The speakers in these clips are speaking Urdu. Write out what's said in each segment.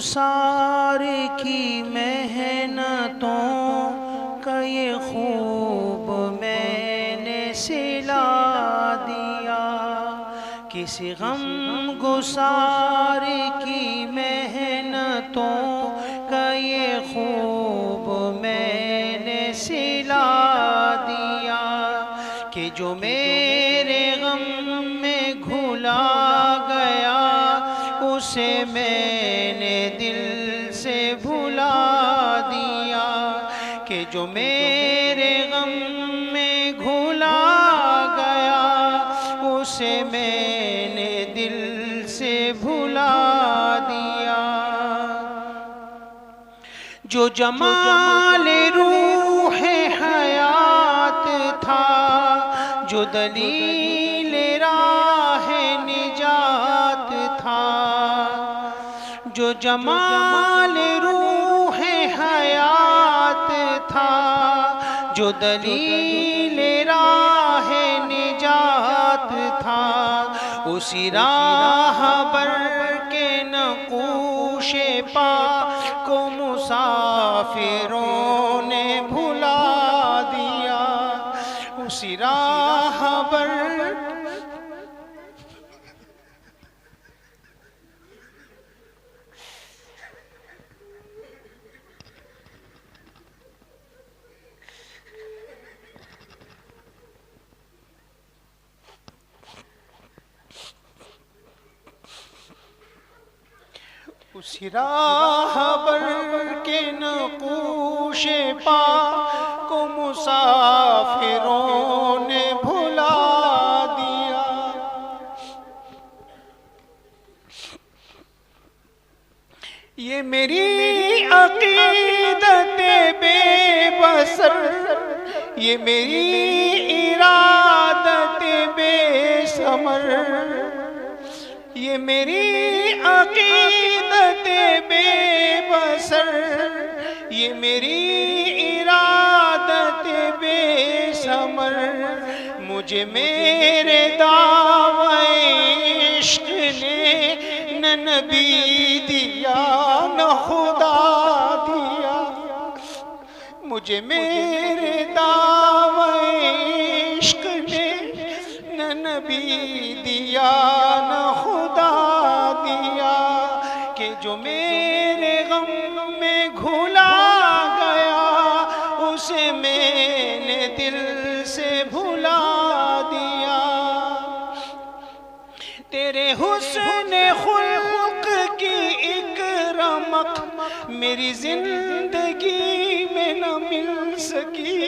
گسار کی محنتوں کا یہ خوب میں نے سلا دیا، کسی غم گسار کی محنتوں کا یہ خوب میں نے سلا دیا، کہ جو میرے غم میں گھلا گیا اسے میں نے دل سے بھلا دیا، کہ جو میرے غم میں گھلا گیا اسے میں نے دل سے بھلا دیا۔ جو جمال روح حیات تھا، جو دلیل راہ نجات تھا، جو جمال روح حیات تھا، جو دلیل راہ نجات تھا، اسی راہ بر کے نقوش پا کو مسافروں نے بھلا دیا، اسی راہ بر اسی راہ بر کے نقوش پا کو مسافروں نے بھلا دیا۔ یہ میری عقیدت بے بسر، یہ میری ارادت بے ثمر، یہ میری عقیدت بے بسر، یہ میری ارادت بے ثمر، مجھے میرے دعوی عشق نے نہ نبی دیا نہ خدا دیا، مجھے میرے دعوی عشق نے نہ نبی دیا نہ خدا دیا، کہ جو میرے غم میں گھلا گیا اسے میں نے دل سے بھلا دیا۔ تیرے حسن خلق کی ایک رمق میری زندگی میں نہ مل سکی،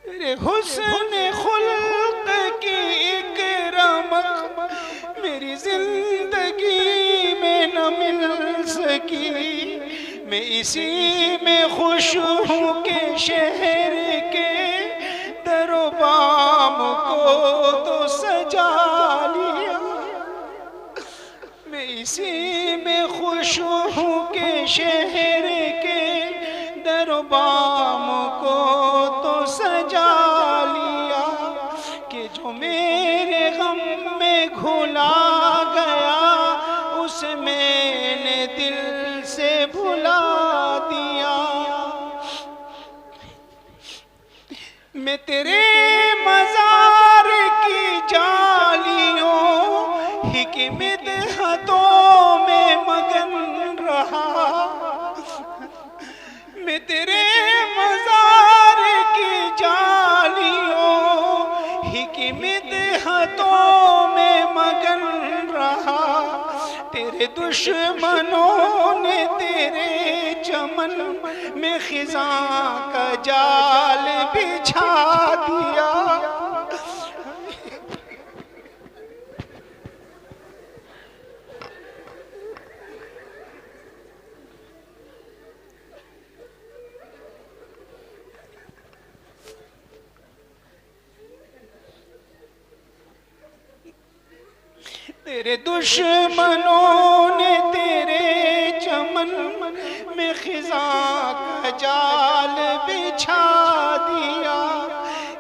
تیرے حسن خلق کی ایک رمق میری زندگی میں نہ مل سکی، میں اسی میں خوش ہوں کہ شہر کے در و بام کو تو سجا لیا، میں اسی میں خوش ہوں کہ شہر کے در و بام کو تو سجا لیا، کہ جو میرے غم میں گھلا گیا اس میں نے دل سے بھلا دیا۔ میں تیرے مزار کی جالیوں ہی کی مدحتوں میں مگن رہا، میں تیرے مزار کی جالیوں ہی کی مدحتوں میں مگن رہا، تیرے دشمنوں نے تیرے چمن میں خزاں کا جال بچھا دیا، تیرے دشمنوں نے تیرے چمن خزاں کا جال بچھا دیا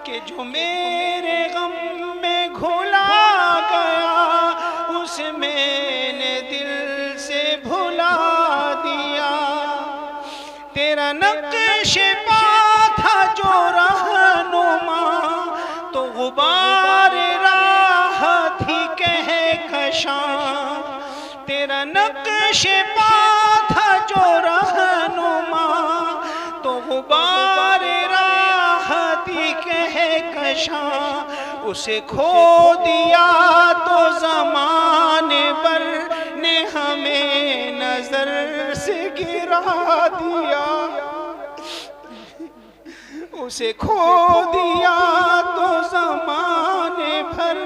کہ جو میرے غم میں گھلا گیا اس میں نے دل سے بھلا دیا تیرا نقش پا تھا جو رہنما تو غبار راہ تھی کہکشاں تیرا نقش پا تھا جو رہنما تو غبار راہ تھی کہکشاں اسے کھو دیا تو زمانے پر نے ہمیں نظر سے گرا دیا اسے کھو دیا تو زمانے بھر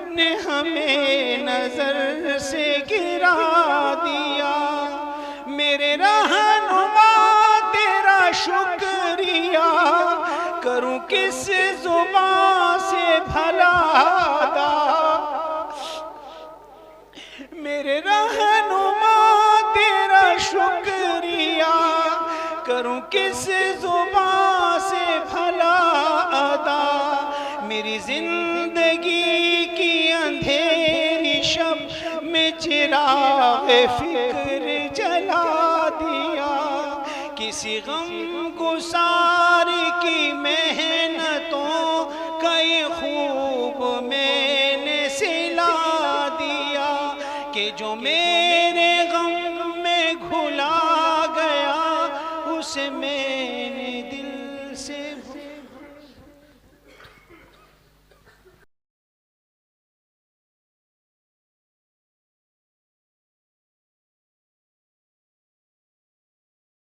نے ہمیں نظر سے گرا دیا میرے رہنما تیرا شکریہ کروں کس زبان سے بھلا ادا میرے رہنما تیرا شکریہ کروں کس زبان سے بھلا ادا میری زندگی کی اندھیری شب میں چراغ فکر جلا دیا کسی غم گسار کی محنتوں کا یہ خوب میں نے سلا دیا کہ جو میرے غم میں گھلا گیا اس میں